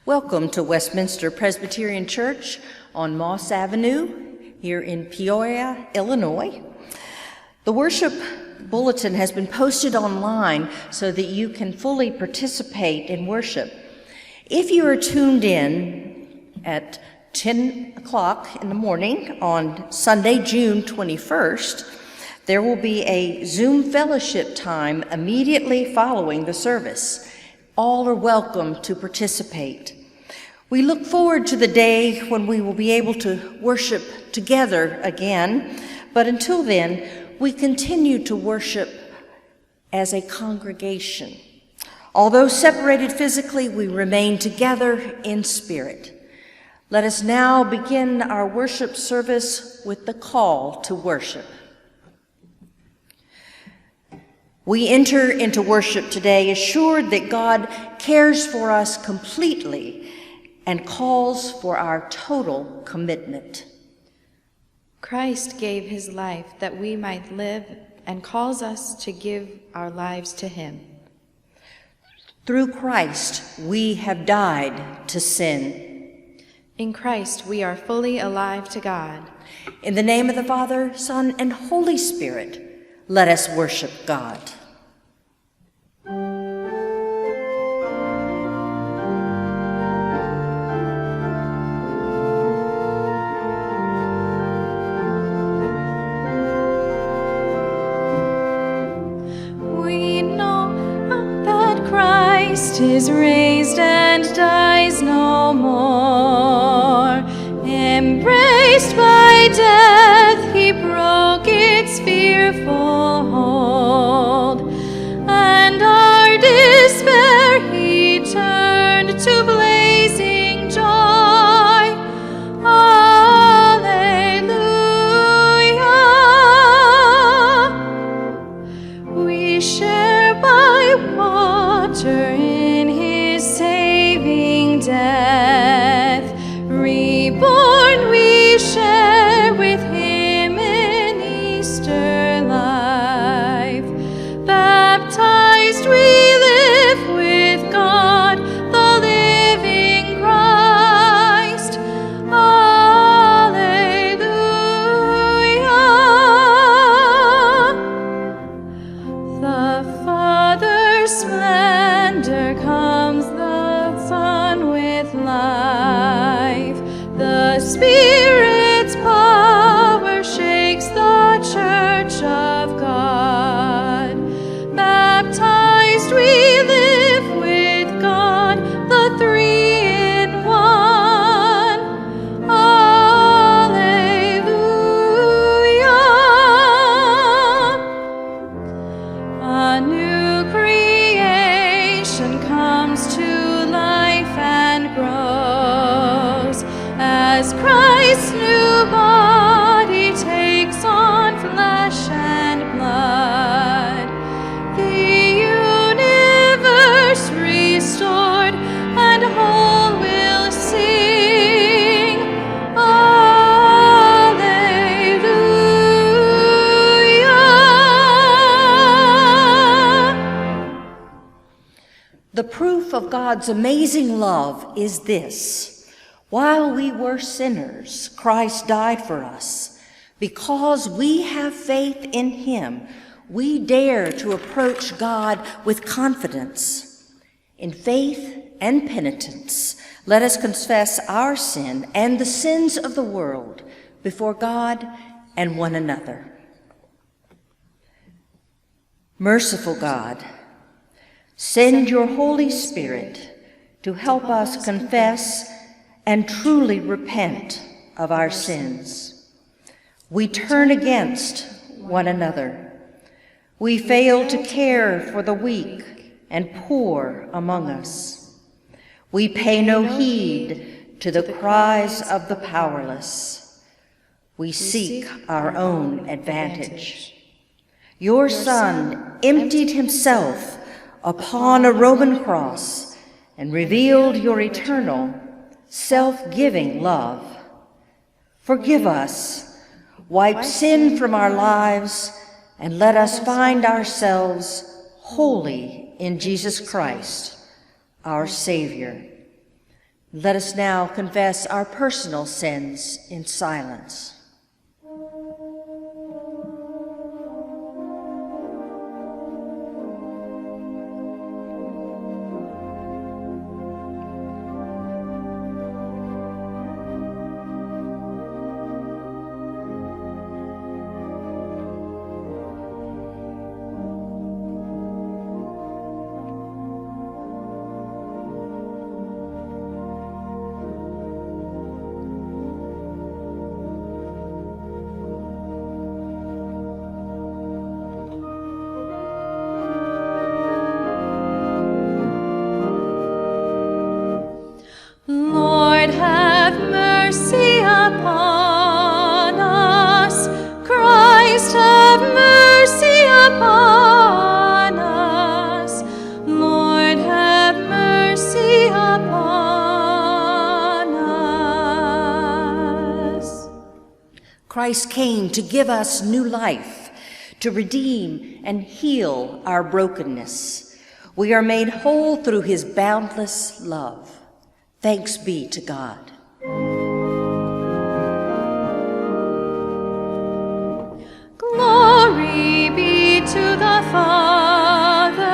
Welcome to Westminster Presbyterian Church on Moss Avenue here in Peoria, Illinois. The worship bulletin has been posted online so that you can fully participate in worship. If you are tuned in at 10 o'clock in the morning on Sunday, June 21st, there will be a Zoom fellowship time immediately following the service. All are welcome to participate. We look forward to the day when we will be able to worship together again, but until then, we continue to worship as a congregation. Although separated physically, we remain together in spirit. Let us now begin our worship service with the call to worship. We enter into worship today assured that God cares for us completely and calls for our total commitment. Christ gave his life that we might live and calls us to give our lives to him. Through Christ, we have died to sin. In Christ, we are fully alive to God. In the name of the Father, Son, and Holy Spirit, let us worship God. Is raised and dies no more. Embraced by death, he broke its fearful hold, and our despair he turned to blazing joy. Alleluia. We share by water death, reborn we share with him in Easter life. Baptized we live with God, the living Christ. Alleluia. The Father's splendor comes, life. The Spirit's power shakes the church of God. Baptized we live with God, the three in one. Alleluia. A new creation comes to life and grows as Christ's new body takes on flesh and blood. The universe restored and whole will sing. Alleluia. The proof of God's amazing love is this: while we were sinners, Christ died for us. Because we have faith in him, we dare to approach God with confidence. In faith and penitence, let us confess our sin and the sins of the world before God and one another. Merciful God, send your Holy Spirit to help us confess and truly repent of our sins. We turn against one another. We fail to care for the weak and poor among us. We pay no heed to the cries of the powerless. We seek our own advantage. Your Son emptied himself upon a Roman cross and revealed your eternal, self-giving love. Forgive us, wipe sin from our lives, and let us find ourselves wholly in Jesus Christ, our Savior. Let us now confess our personal sins in silence. Lord, have mercy upon us. Christ, have mercy upon us. Lord, have mercy upon us. Christ came to give us new life, to redeem and heal our brokenness. We are made whole through his boundless love. Thanks be to God. Glory be to the Father,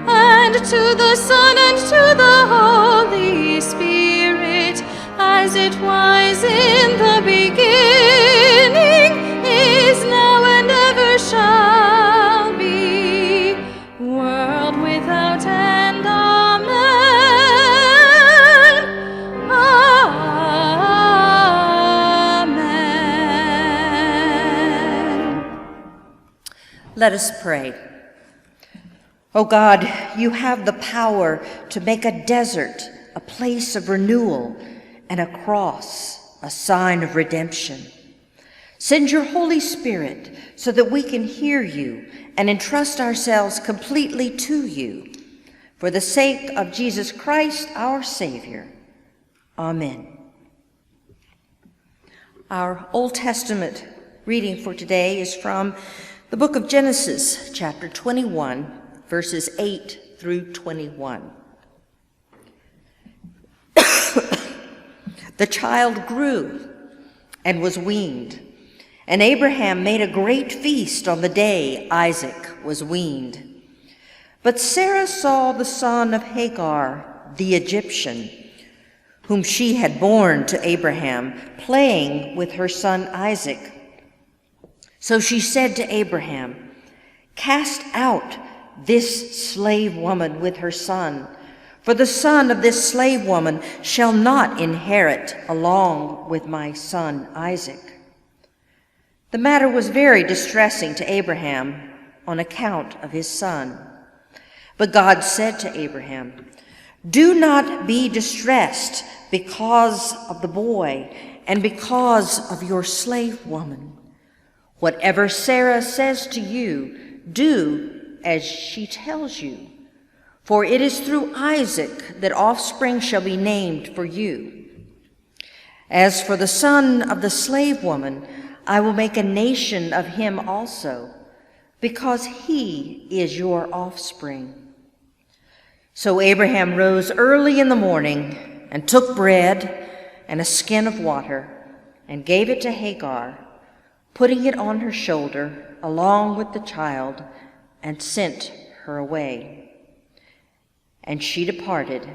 and to the Son, and to the Holy Spirit, as it was in the beginning, is now, and ever shall be, world without end. Amen. Let us pray. O God, you have the power to make a desert a place of renewal and a cross a sign of redemption. Send your Holy Spirit so that we can hear you and entrust ourselves completely to you. For the sake of Jesus Christ, our Savior. Amen. Our Old Testament reading for today is from the book of Genesis, chapter 21, verses 8 through 21. The child grew and was weaned, and Abraham made a great feast on the day Isaac was weaned. But Sarah saw the son of Hagar, the Egyptian, whom she had borne to Abraham, playing with her son Isaac. So she said to Abraham, "Cast out this slave woman with her son, for the son of this slave woman shall not inherit along with my son Isaac." The matter was very distressing to Abraham on account of his son. But God said to Abraham, "Do not be distressed because of the boy and because of your slave woman. Whatever Sarah says to you, do as she tells you, for it is through Isaac that offspring shall be named for you. As for the son of the slave woman, I will make a nation of him also, because he is your offspring." So Abraham rose early in the morning and took bread and a skin of water and gave it to Hagar, putting it on her shoulder along with the child, and sent her away. And she departed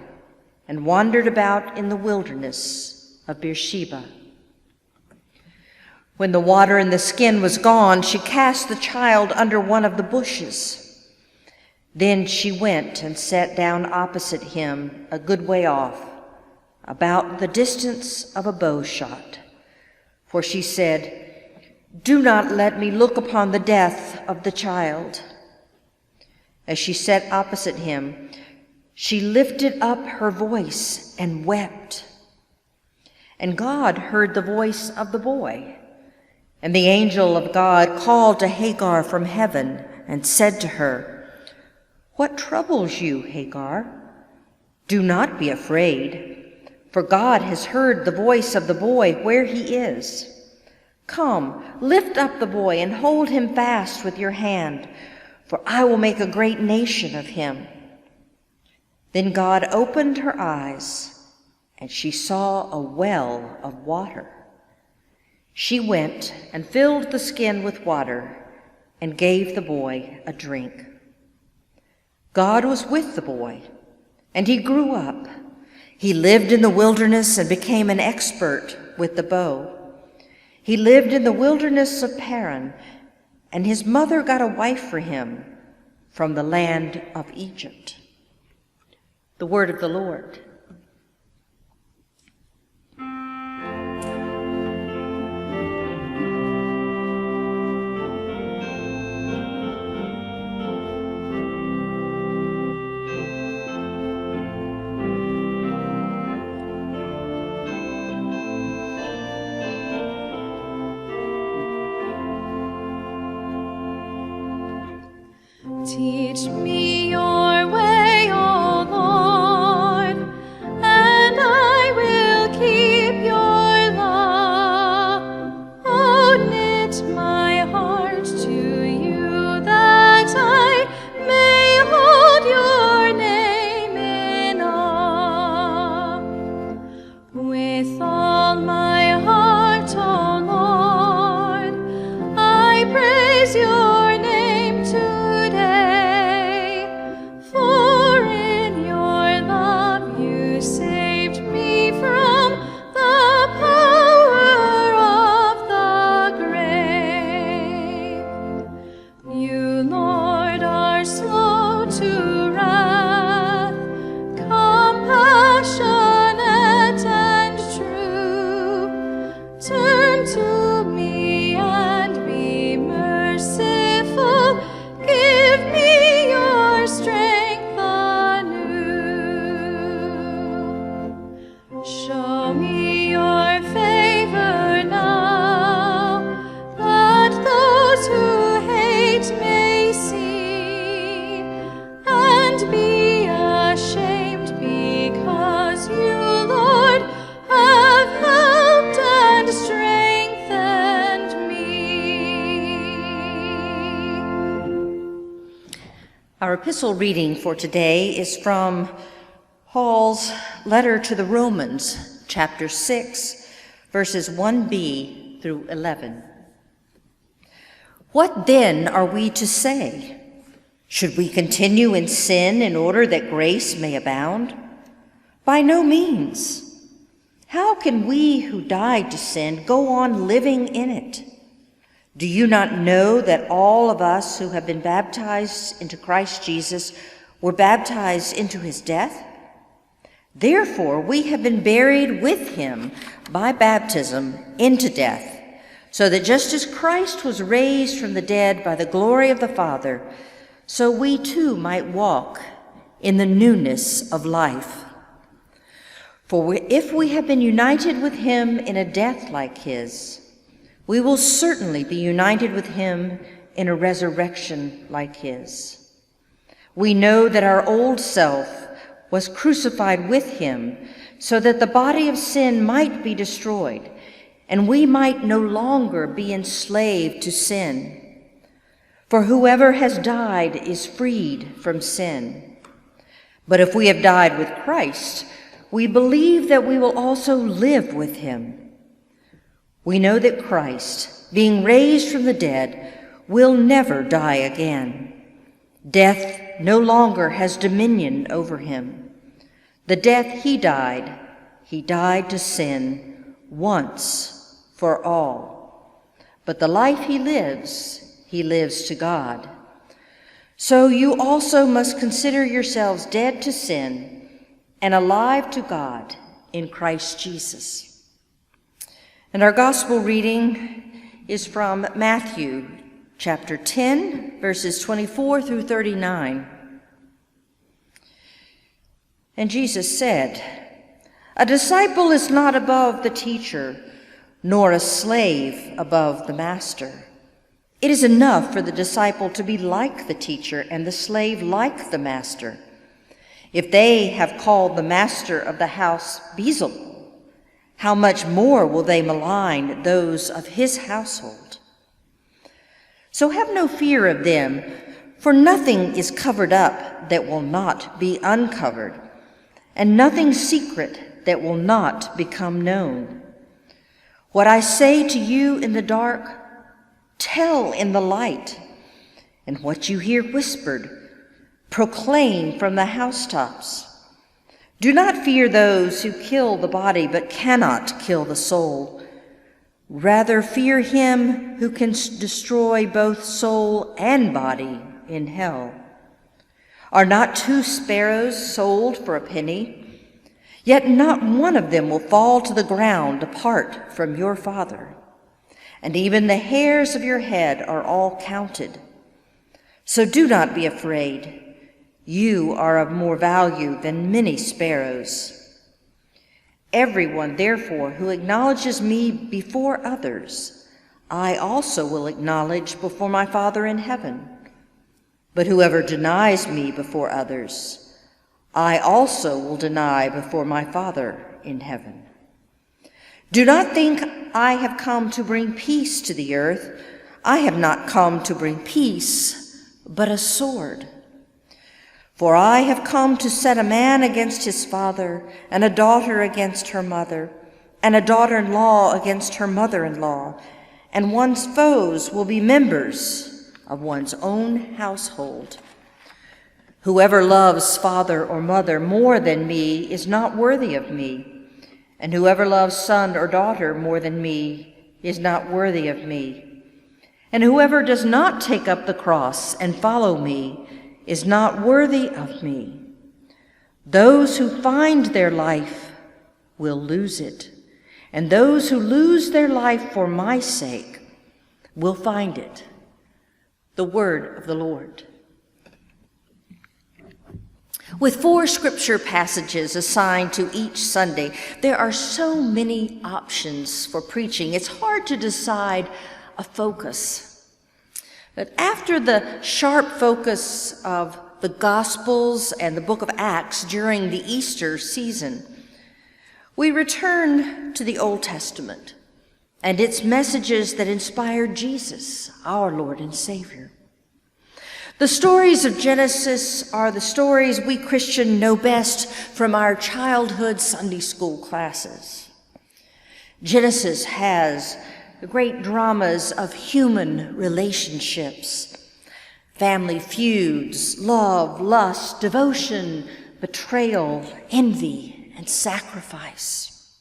and wandered about in the wilderness of Beersheba. When the water in the skin was gone, she cast the child under one of the bushes. Then she went and sat down opposite him a good way off, about the distance of a bow shot. For she said, "Do not let me look upon the death of the child." As she sat opposite him, she lifted up her voice and wept. And God heard the voice of the boy. And the angel of God called to Hagar from heaven and said to her, "What troubles you, Hagar? Do not be afraid, for God has heard the voice of the boy where he is. Come, lift up the boy and hold him fast with your hand, for I will make a great nation of him." Then God opened her eyes, and she saw a well of water. She went and filled the skin with water and gave the boy a drink. God was with the boy, and he grew up. He lived in the wilderness and became an expert with the bow. He lived in the wilderness of Paran, and his mother got a wife for him from the land of Egypt. The word of the Lord. Teach me your way, O Lord, and I will keep your law. Oh, knit my heart to you that I may hold your name in awe. With all my heart, O Lord, I praise your name today. For in your love you saved me from the power of the grave. You, Lord, are slow to wrath, compassionate and true. Turn to me and be merciful. Give me your strength anew. Show me your favor now, that those who hate may see and be ashamed, because you, Lord, have helped and strengthened me. Our epistle reading for today is from Paul's letter to the Romans, chapter 6, verses 1b through 11. What then are we to say? Should we continue in sin in order that grace may abound? By no means. How can we who died to sin go on living in it? Do you not know that all of us who have been baptized into Christ Jesus were baptized into his death? Therefore, we have been buried with him by baptism into death, so that just as Christ was raised from the dead by the glory of the Father, so we too might walk in the newness of life. For if we have been united with him in a death like his, we will certainly be united with him in a resurrection like his. We know that our old self was crucified with him, so that the body of sin might be destroyed, and we might no longer be enslaved to sin. For whoever has died is freed from sin. But if we have died with Christ, we believe that we will also live with him. We know that Christ, being raised from the dead, will never die again. Death no longer has dominion over him. The death he died to sin once for all. But the life he lives to God. So you also must consider yourselves dead to sin and alive to God in Christ Jesus. And our gospel reading is from Matthew chapter 10, verses 24 through 39. And Jesus said, "A disciple is not above the teacher, nor a slave above the master. It is enough for the disciple to be like the teacher and the slave like the master. If they have called the master of the house Beelzebul, how much more will they malign those of his household? So have no fear of them, for nothing is covered up that will not be uncovered, and nothing secret that will not become known. What I say to you in the dark, tell in the light, and what you hear whispered, proclaim from the housetops. Do not fear those who kill the body but cannot kill the soul. Rather fear him who can destroy both soul and body in hell. Are not 2 sparrows sold for a penny? Yet not one of them will fall to the ground apart from your Father. And even the hairs of your head are all counted. So do not be afraid. You are of more value than many sparrows. Everyone, therefore, who acknowledges me before others, I also will acknowledge before my Father in heaven. But whoever denies me before others, I also will deny before my Father in heaven. Do not think I have come to bring peace to the earth. I have not come to bring peace, but a sword. For I have come to set a man against his father, and a daughter against her mother, and a daughter-in-law against her mother-in-law, and one's foes will be members of one's own household. Whoever loves father or mother more than me is not worthy of me, and whoever loves son or daughter more than me is not worthy of me. And whoever does not take up the cross and follow me is not worthy of me. Those who find their life will lose it, and those who lose their life for my sake will find it. The word of the Lord. With 4 scripture passages assigned to each Sunday, there are so many options for preaching. It's hard to decide a focus. But after the sharp focus of the Gospels and the book of Acts during the Easter season, we return to the Old Testament and its messages that inspired Jesus, our Lord and Savior. The stories of Genesis are the stories we Christians know best from our childhood Sunday school classes. Genesis has the great dramas of human relationships, family feuds, love, lust, devotion, betrayal, envy, and sacrifice.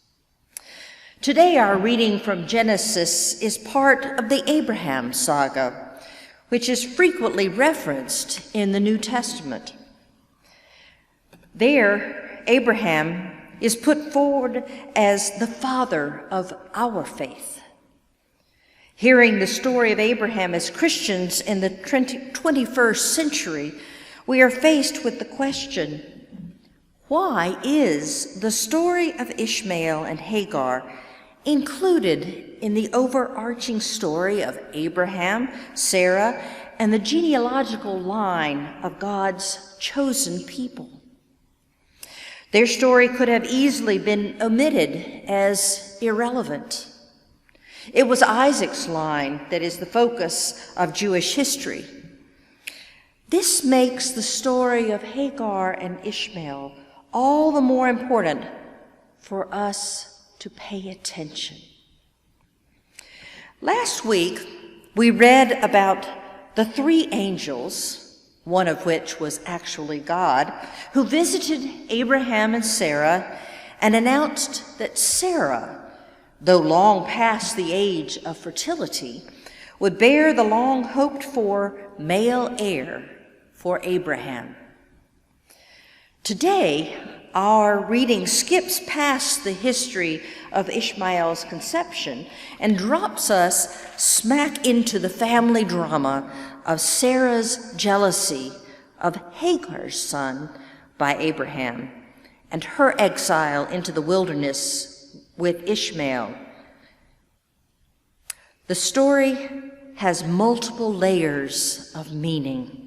Today, our reading from Genesis is part of the Abraham saga, which is frequently referenced in the New Testament. There, Abraham is put forward as the father of our faith. Hearing the story of Abraham as Christians in the 21st century, we are faced with the question, why is the story of Ishmael and Hagar included in the overarching story of Abraham, Sarah, and the genealogical line of God's chosen people? Their story could have easily been omitted as irrelevant. It was Isaac's line that is the focus of Jewish history. This makes the story of Hagar and Ishmael all the more important for us to pay attention. Last week, we read about the 3 angels, one of which was actually God, who visited Abraham and Sarah and announced that Sarah, though long past the age of fertility, would bear the long hoped-for male heir for Abraham. Today, our reading skips past the history of Ishmael's conception and drops us smack into the family drama of Sarah's jealousy of Hagar's son by Abraham and her exile into the wilderness with Ishmael. The story has multiple layers of meaning.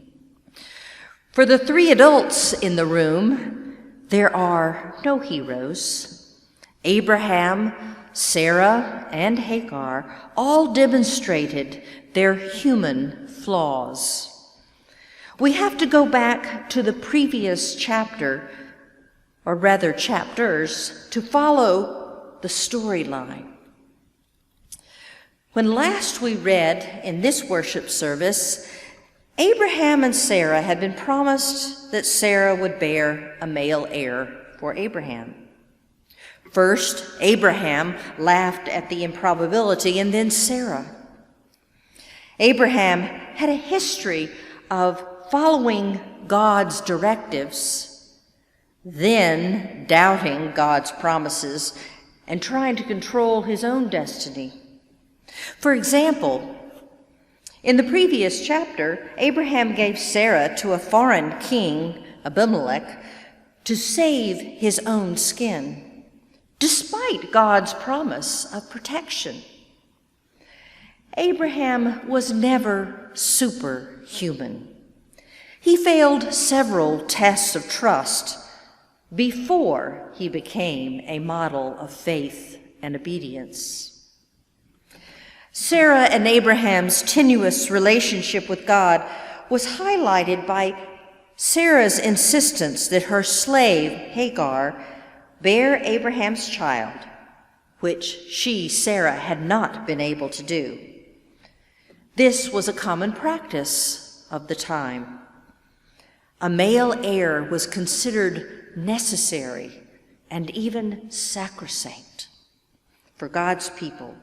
For the 3 adults in the room, there are no heroes. Abraham, Sarah, and Hagar all demonstrated their human flaws. We have to go back to the previous chapter or rather chapters, to follow the storyline. When last we read in this worship service, Abraham and Sarah had been promised that Sarah would bear a male heir for Abraham. First, Abraham laughed at the improbability, and then Sarah. Abraham had a history of following God's directives, then doubting God's promises and trying to control his own destiny. For example, in the previous chapter, Abraham gave Sarah to a foreign king, Abimelech, to save his own skin, despite God's promise of protection. Abraham was never superhuman. He failed several tests of trust before he became a model of faith and obedience. Sarah and Abraham's tenuous relationship with God was highlighted by Sarah's insistence that her slave, Hagar, bear Abraham's child, which she, Sarah, had not been able to do. This was a common practice of the time. A male heir was considered necessary and even sacrosanct for God's people,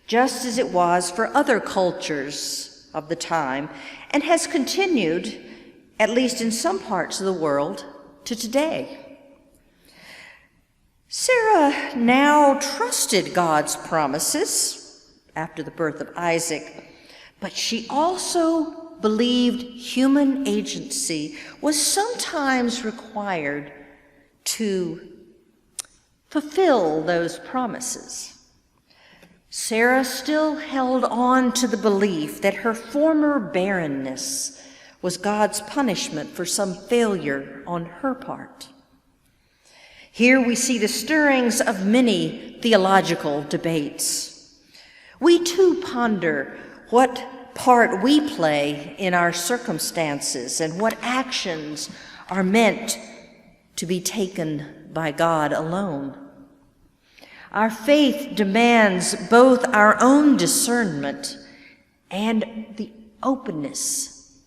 just as it was for other cultures of the time, and has continued, at least in some parts of the world, to today. Sarah now trusted God's promises after the birth of Isaac, but she also believed human agency was sometimes required to fulfill those promises. Sarah still held on to the belief that her former barrenness was God's punishment for some failure on her part. Here we see the stirrings of many theological debates. We too ponder what part we play in our circumstances and what actions are meant to be taken by God alone. Our faith demands both our own discernment and the openness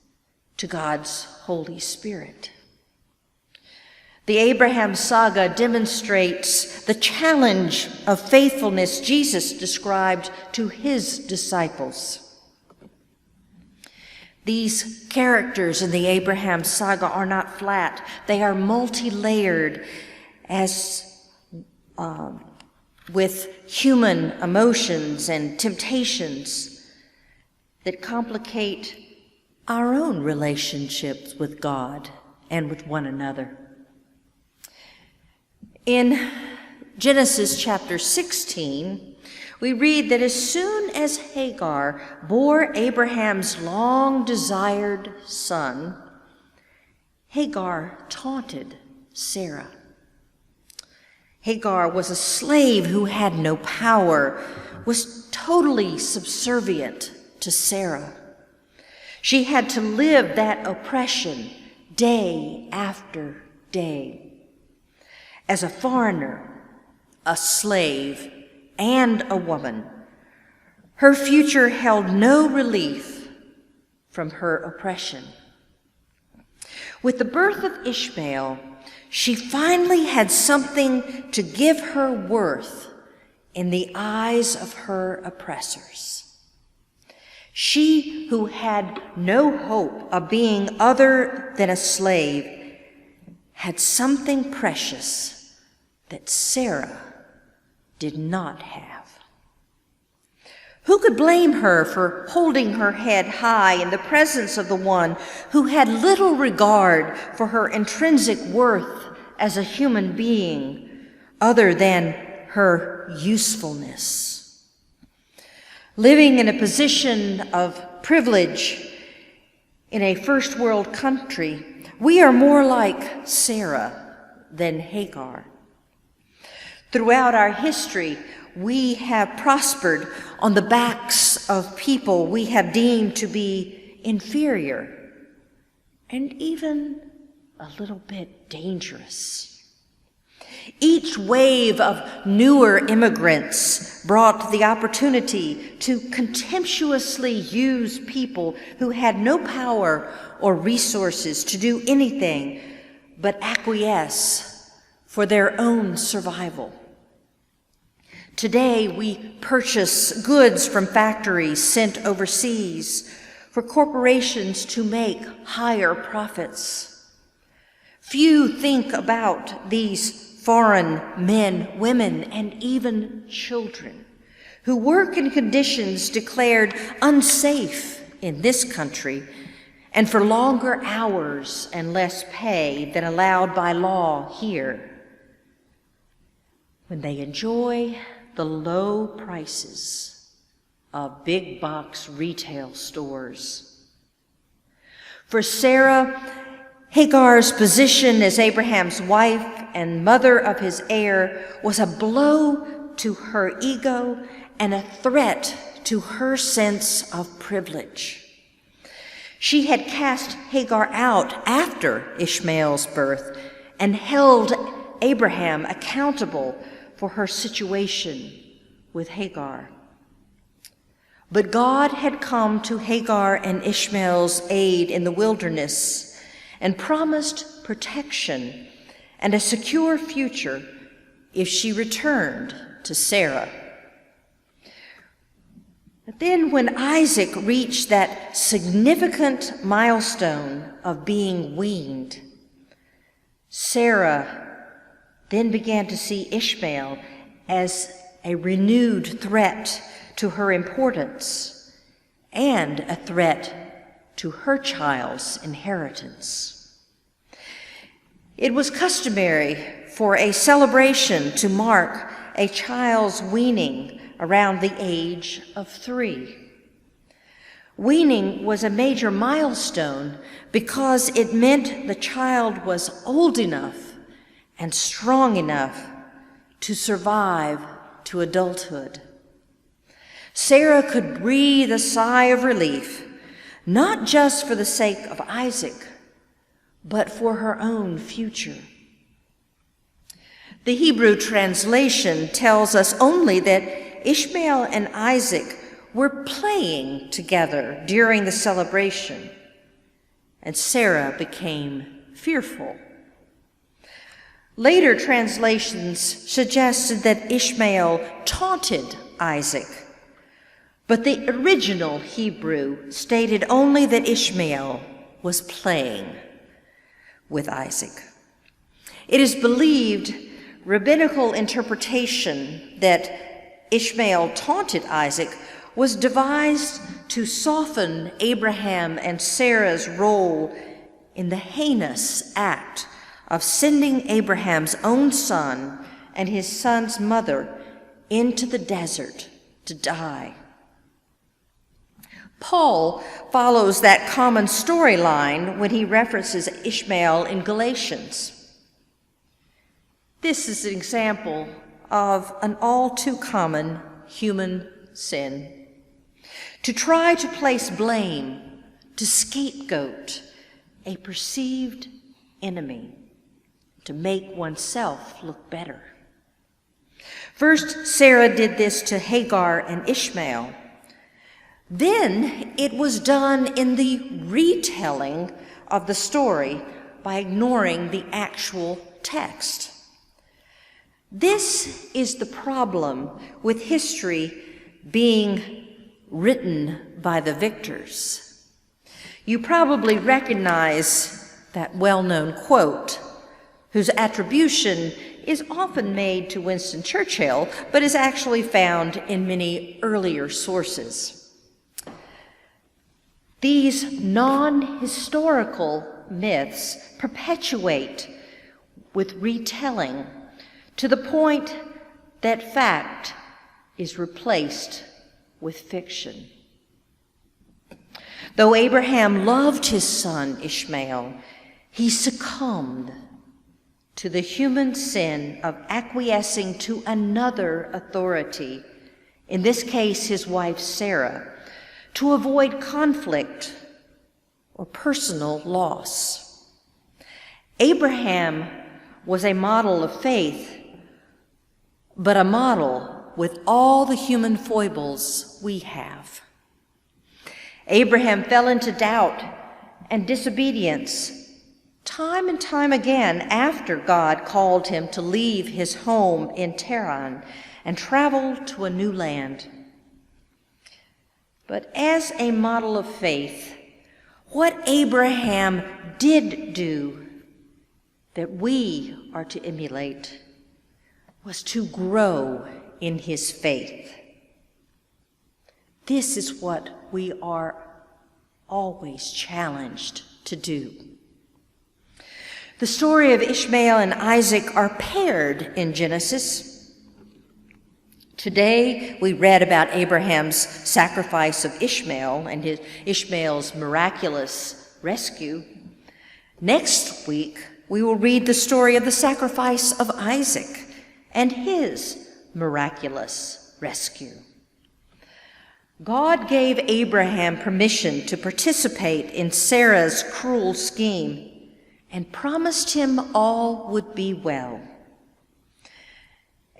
to God's Holy Spirit. The Abraham saga demonstrates the challenge of faithfulness Jesus described to his disciples. These characters in the Abraham saga are not flat. They are multi-layered with human emotions and temptations that complicate our own relationships with God and with one another. In Genesis chapter 16, we read that as soon as Hagar bore Abraham's long-desired son, Hagar taunted Sarah. Hagar was a slave who had no power, was totally subservient to Sarah. She had to live that oppression day after day. As a foreigner, a slave, and a woman, her future held no relief from her oppression. With the birth of Ishmael, she finally had something to give her worth in the eyes of her oppressors. She who had no hope of being other than a slave had something precious that Sarah did not have. Who could blame her for holding her head high in the presence of the one who had little regard for her intrinsic worth as a human being other than her usefulness? Living in a position of privilege in a first world country, we are more like Sarah than Hagar. Throughout our history, we have prospered on the backs of people we have deemed to be inferior and even a little bit dangerous. Each wave of newer immigrants brought the opportunity to contemptuously use people who had no power or resources to do anything but acquiesce for their own survival. Today, we purchase goods from factories sent overseas for corporations to make higher profits. Few think about these foreign men, women, and even children who work in conditions declared unsafe in this country and for longer hours and less pay than allowed by law here, when they enjoy the low prices of big box retail stores. For Sarah, Hagar's position as Abraham's wife and mother of his heir was a blow to her ego and a threat to her sense of privilege. She had cast Hagar out after Ishmael's birth and held Abraham accountable for her situation with Hagar. But God had come to Hagar and Ishmael's aid in the wilderness and promised protection and a secure future if she returned to Sarah. But then when Isaac reached that significant milestone of being weaned, Sarah then began to see Ishmael as a renewed threat to her importance and a threat to her child's inheritance. It was customary for a celebration to mark a child's weaning around the age of 3. Weaning was a major milestone because it meant the child was old enough and strong enough to survive to adulthood. Sarah could breathe a sigh of relief, not just for the sake of Isaac, but for her own future. The Hebrew translation tells us only that Ishmael and Isaac were playing together during the celebration, and Sarah became fearful. Later translations suggested that Ishmael taunted Isaac, but the original Hebrew stated only that Ishmael was playing with Isaac. It is believed rabbinical interpretation that Ishmael taunted Isaac was devised to soften Abraham and Sarah's role in the heinous act of sending Abraham's own son and his son's mother into the desert to die. Paul follows that common storyline when he references Ishmael in Galatians. This is an example of an all too common human sin: to try to place blame, to scapegoat a perceived enemy, to make oneself look better. First, Sarah did this to Hagar and Ishmael. Then it was done in the retelling of the story by ignoring the actual text. This is the problem with history being written by the victors. You probably recognize that well-known quote, whose attribution is often made to Winston Churchill, but is actually found in many earlier sources. These non-historical myths perpetuate with retelling to the point that fact is replaced with fiction. Though Abraham loved his son Ishmael, he succumbed to the human sin of acquiescing to another authority, in this case his wife Sarah, to avoid conflict or personal loss. Abraham was a model of faith, but a model with all the human foibles we have. Abraham fell into doubt and disobedience time and time again after God called him to leave his home in Haran and travel to a new land. But as a model of faith, what Abraham did do that we are to emulate was to grow in his faith. This is what we are always challenged to do. The story of Ishmael and Isaac are paired in Genesis. Today, we read about Abraham's sacrifice of Ishmael and Ishmael's miraculous rescue. Next week, we will read the story of the sacrifice of Isaac and his miraculous rescue. God gave Abraham permission to participate in Sarah's cruel scheme and promised him all would be well.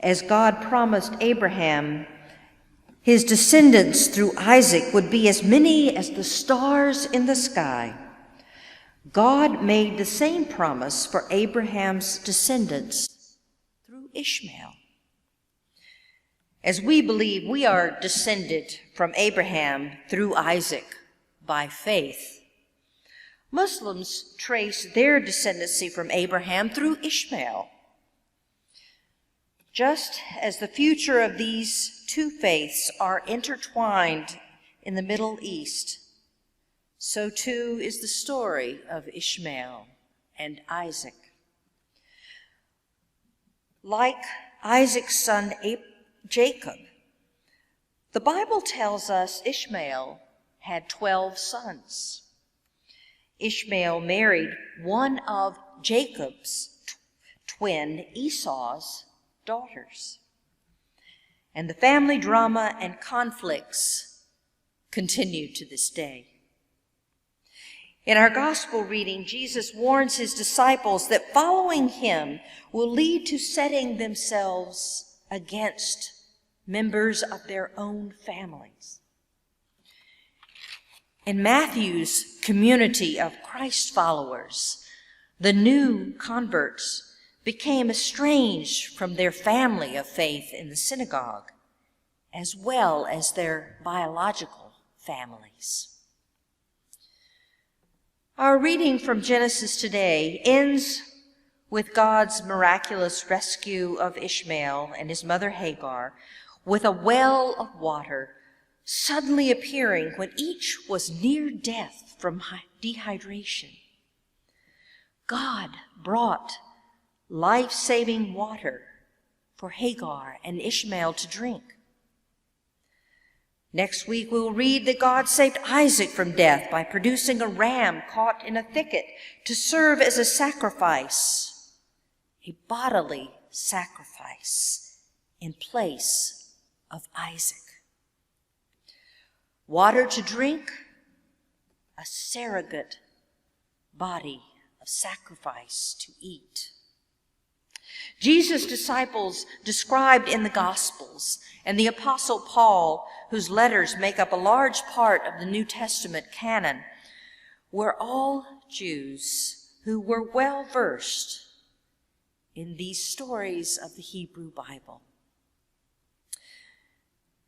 As God promised Abraham, his descendants through Isaac would be as many as the stars in the sky. God made the same promise for Abraham's descendants through Ishmael. As we believe we are descended from Abraham through Isaac by faith, Muslims trace their descendancy from Abraham through Ishmael. Just as the future of these two faiths are intertwined in the Middle East, so too is the story of Ishmael and Isaac. Like Isaac's son Jacob, the Bible tells us Ishmael had 12 sons. Ishmael married one of Jacob's twin Esau's daughters. And the family drama and conflicts continue to this day. In our gospel reading, Jesus warns his disciples that following him will lead to setting themselves against members of their own families. In Matthew's community of Christ followers, the new converts became estranged from their family of faith in the synagogue, as well as their biological families. Our reading from Genesis today ends with God's miraculous rescue of Ishmael and his mother Hagar, with a well of water suddenly appearing when each was near death from dehydration. God brought life-saving water for Hagar and Ishmael to drink. Next week, we will read that God saved Isaac from death by producing a ram caught in a thicket to serve as a sacrifice, a bodily sacrifice in place of Isaac. Water to drink, a surrogate body of sacrifice to eat. Jesus' disciples described in the Gospels and the Apostle Paul, whose letters make up a large part of the New Testament canon, were all Jews who were well versed in these stories of the Hebrew Bible.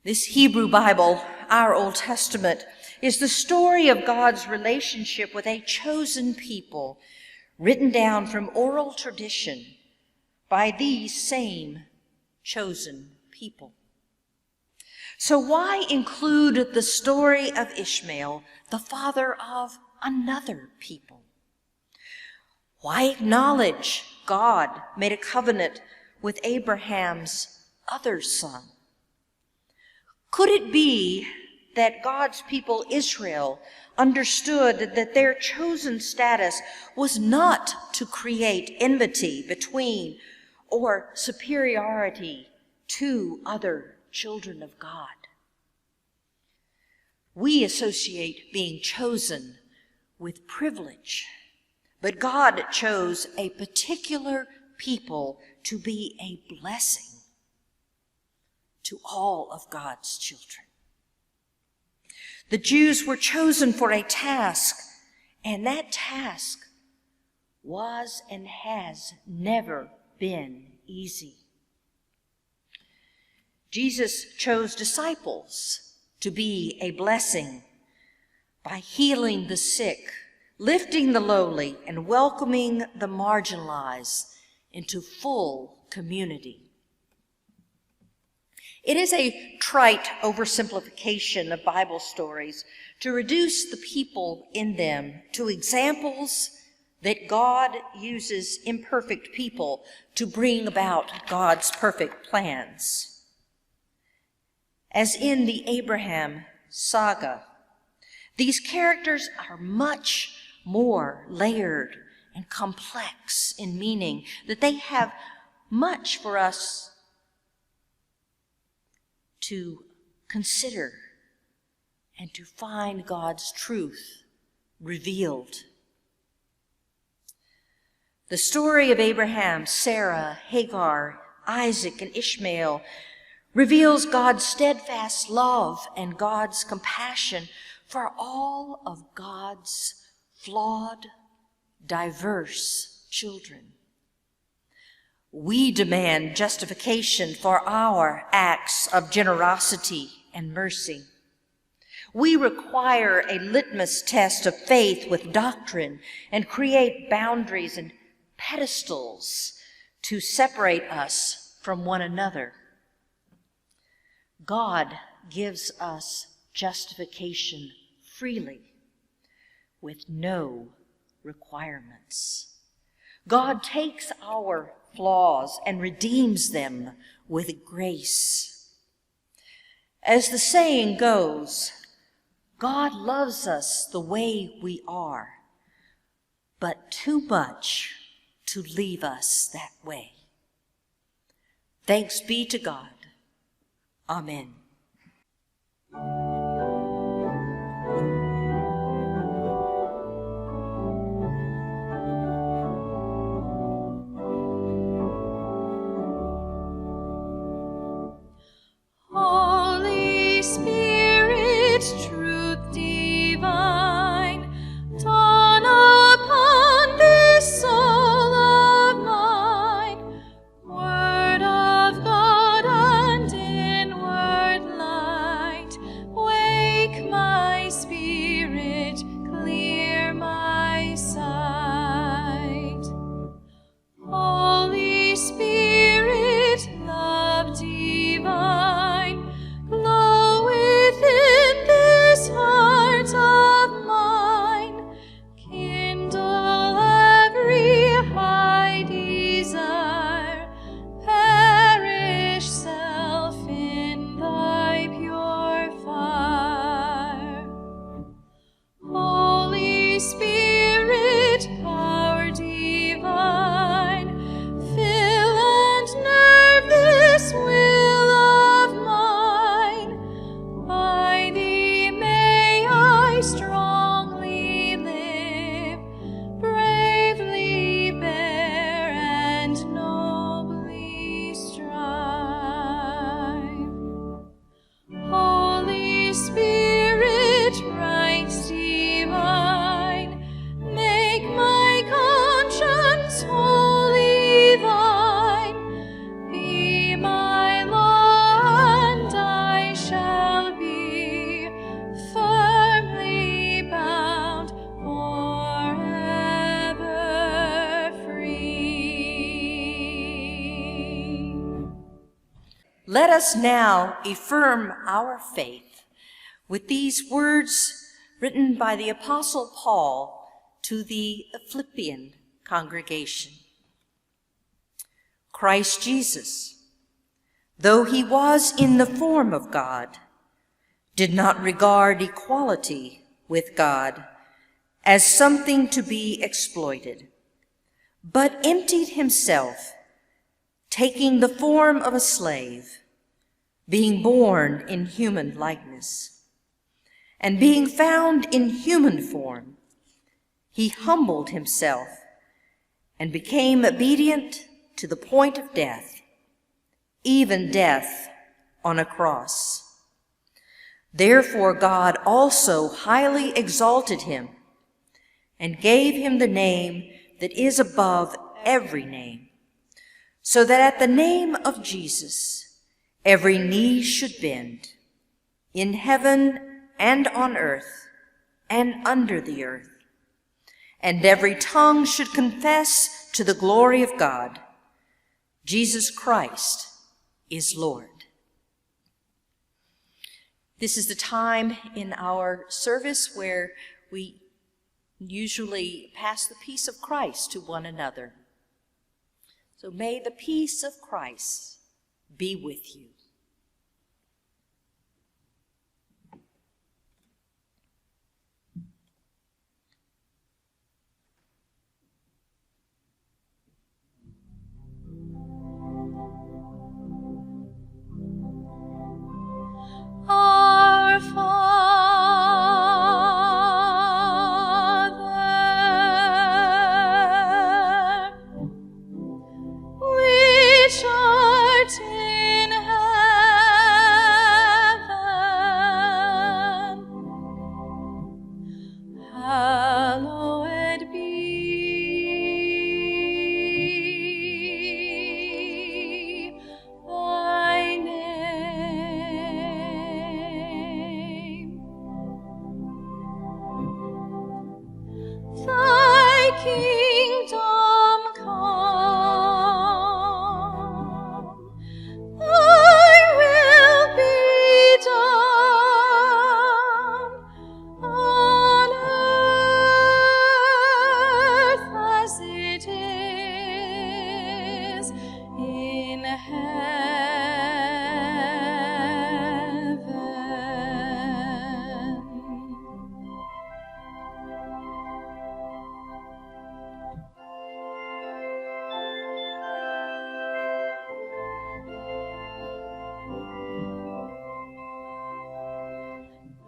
This Hebrew Bible, our Old Testament, is the story of God's relationship with a chosen people, written down from oral tradition by these same chosen people. So why include the story of Ishmael, the father of another people? Why acknowledge God made a covenant with Abraham's other son? Could it be that God's people Israel understood that their chosen status was not to create enmity between or superiority to other children of God? We associate being chosen with privilege, but God chose a particular people to be a blessing to all of God's children. The Jews were chosen for a task, and that task was and has never been easy. Jesus chose disciples to be a blessing by healing the sick, lifting the lowly, and welcoming the marginalized into full community. It is a trite oversimplification of Bible stories to reduce the people in them to examples that God uses imperfect people to bring about God's perfect plans. As in the Abraham saga, these characters are much more layered and complex in meaning, that they have much for us to consider and to find God's truth revealed. The story of Abraham, Sarah, Hagar, Isaac, and Ishmael reveals God's steadfast love and God's compassion for all of God's flawed, diverse children. We demand justification for our acts of generosity and mercy. We require a litmus test of faith with doctrine and create boundaries and pedestals to separate us from one another. God gives us justification freely with no requirements. God takes our flaws and redeems them with grace. As the saying goes, God loves us the way we are, but too much to leave us that way. Thanks be to God. Amen. Holy Spirit, truth divine, dawn upon this soul of mine, Word of God and inward light, wake my spirit, clear my sight. Holy Spirit, love divine, glow within this heart of mine, kindle every high desire, perish self in thy pure fire. Holy Spirit, power divine, fill and nerve this will of mine. By thee may I strongly live, bravely bear and nobly strive. Holy Spirit, right divine, make my conscience wholly thine. Be my law, and I shall be firmly bound, forever free. Let us now affirm our faith with these words written by the Apostle Paul to the Philippian congregation. Christ Jesus, though he was in the form of God, did not regard equality with God as something to be exploited, but emptied himself, taking the form of a slave, being born in human likeness. And being found in human form, he humbled himself and became obedient to the point of death, even death on a cross. Therefore God also highly exalted him and gave him the name that is above every name, so that at the name of Jesus every knee should bend, in heaven and on earth and under the earth, and every tongue should confess to the glory of God, Jesus Christ is Lord. This is the time in our service where we usually pass the peace of Christ to one another. So may the peace of Christ be with you. Our Father, which art in heaven, hallowed be thy name. Thy kingdom come, thy will be done on earth as it is in heaven.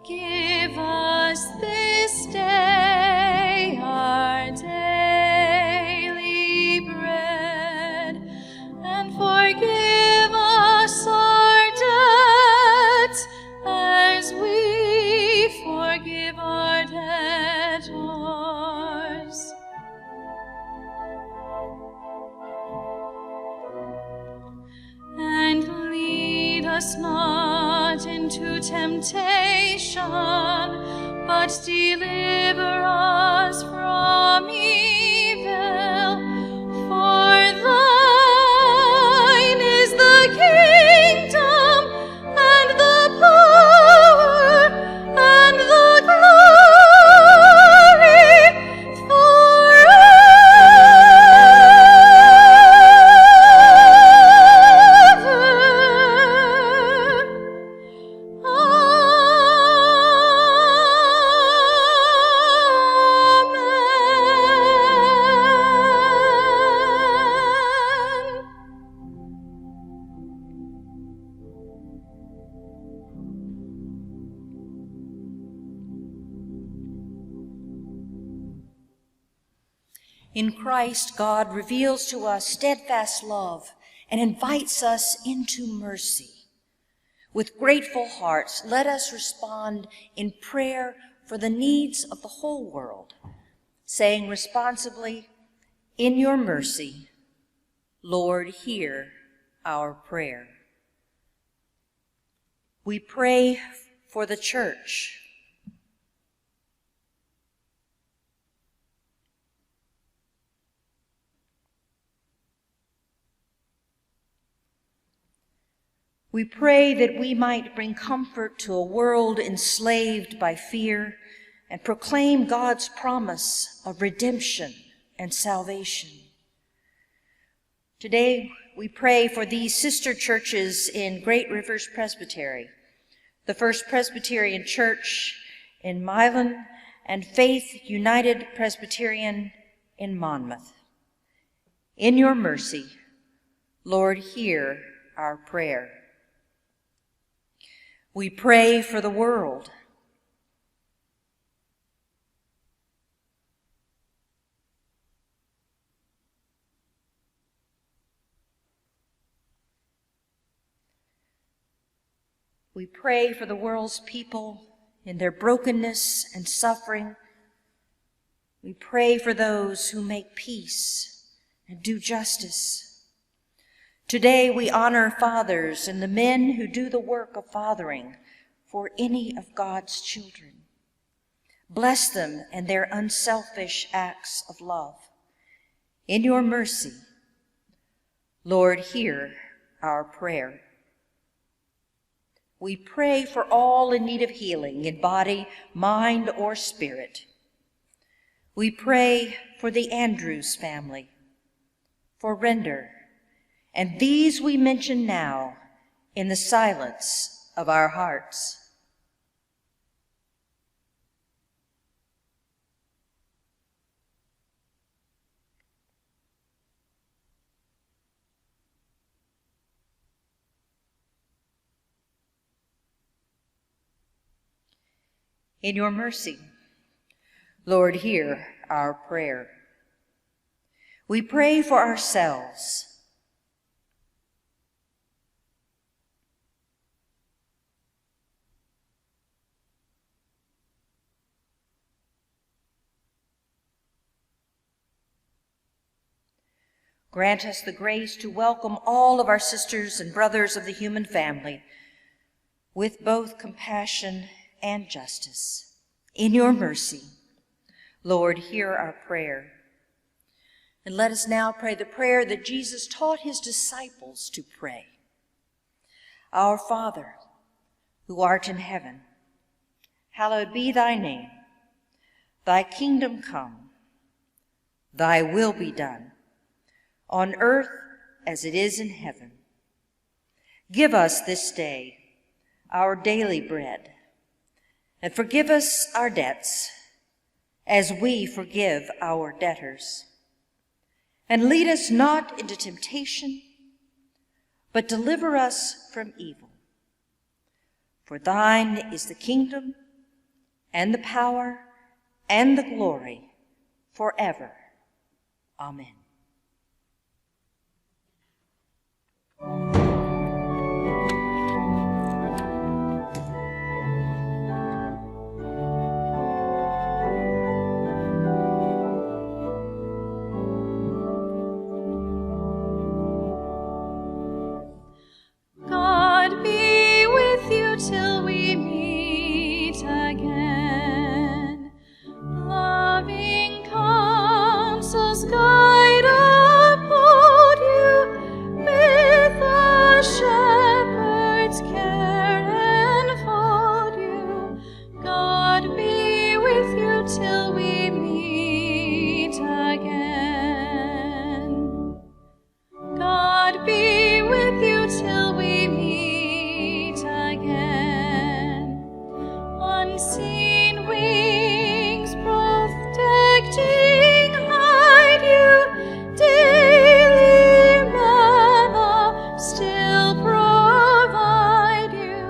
Give us this day our daily bread, and forgive us our debts as we forgive our debtors. And lead us not into temptation, but deliver us from evil. For thine is the kingdom, and the power, and the glory forever. Amen. In Christ, God reveals to us steadfast love and invites us into mercy. With grateful hearts, let us respond in prayer for the needs of the whole world, saying responsibly, in your mercy, Lord, hear our prayer. We pray for the church. We pray that we might bring comfort to a world enslaved by fear and proclaim God's promise of redemption and salvation. Today, we pray for these sister churches in Great Rivers Presbytery, the First Presbyterian Church in Milan, and Faith United Presbyterian in Monmouth. In your mercy, Lord, hear our prayer. We pray for the world. We pray for the world's people in their brokenness and suffering. We pray for those who make peace and do justice. Today we honor fathers and the men who do the work of fathering for any of God's children. Bless them and their unselfish acts of love. In your mercy, Lord, hear our prayer. We pray for all in need of healing in body, mind, or spirit. We pray for the Andrews family, for Render, and these we mention now in the silence of our hearts. In your mercy, Lord, hear our prayer. We pray for ourselves. Grant us the grace to welcome all of our sisters and brothers of the human family with both compassion and justice. In your mercy, Lord, hear our prayer. And let us now pray the prayer that Jesus taught his disciples to pray. Our Father, who art in heaven, hallowed be thy name. Thy kingdom come, thy will be done, on earth as it is in heaven. Give us this day our daily bread, and forgive us our debts, as we forgive our debtors. And lead us not into temptation, but deliver us from evil. For thine is the kingdom, and the power, and the glory, forever. Amen. Till we meet again. Loving counsels guide, uphold you with a shepherd's care, enfold you. God be with you till we meet again. God be with you till we meet again. Unseen wings protecting hide you, daily manna still provide you.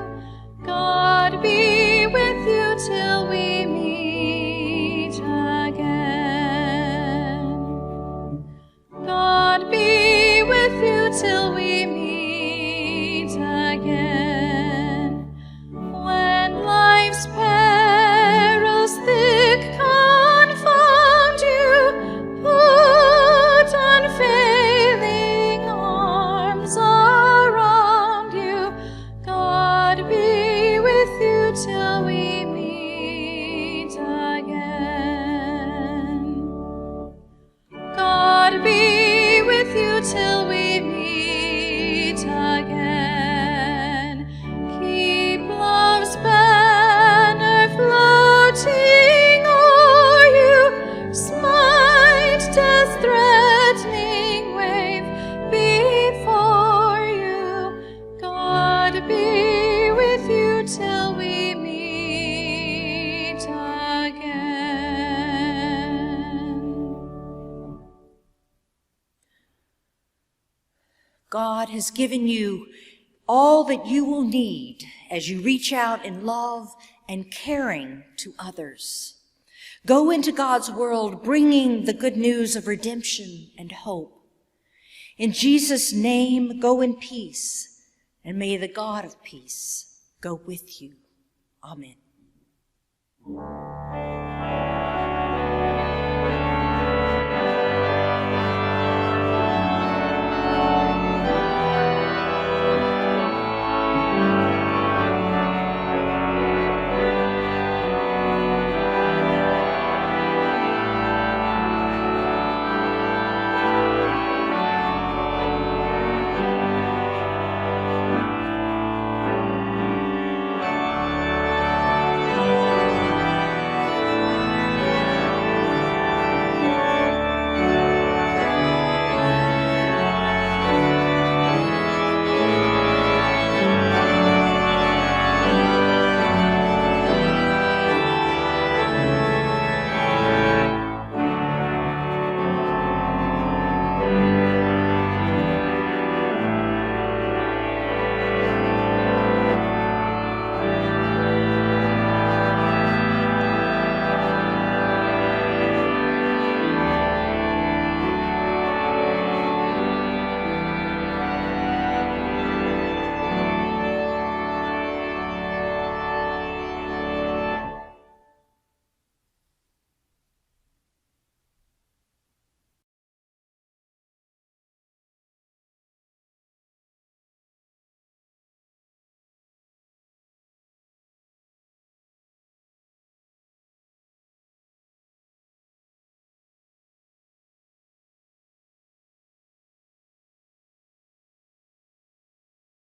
God be with you till we meet again. God be with you till we meet again. When life's perils thick confound you, put unfailing arms around you. God be with you till we meet again. God be with you till we meet again. Keep love's banner floating o'er you. Smite death's threatening wave before you. God be with you till we meet again. God has given you all that you will need as you reach out in love and caring to others. Go into God's world bringing the good news of redemption and hope. In Jesus' name, go in peace, and may the God of peace go with you. Amen.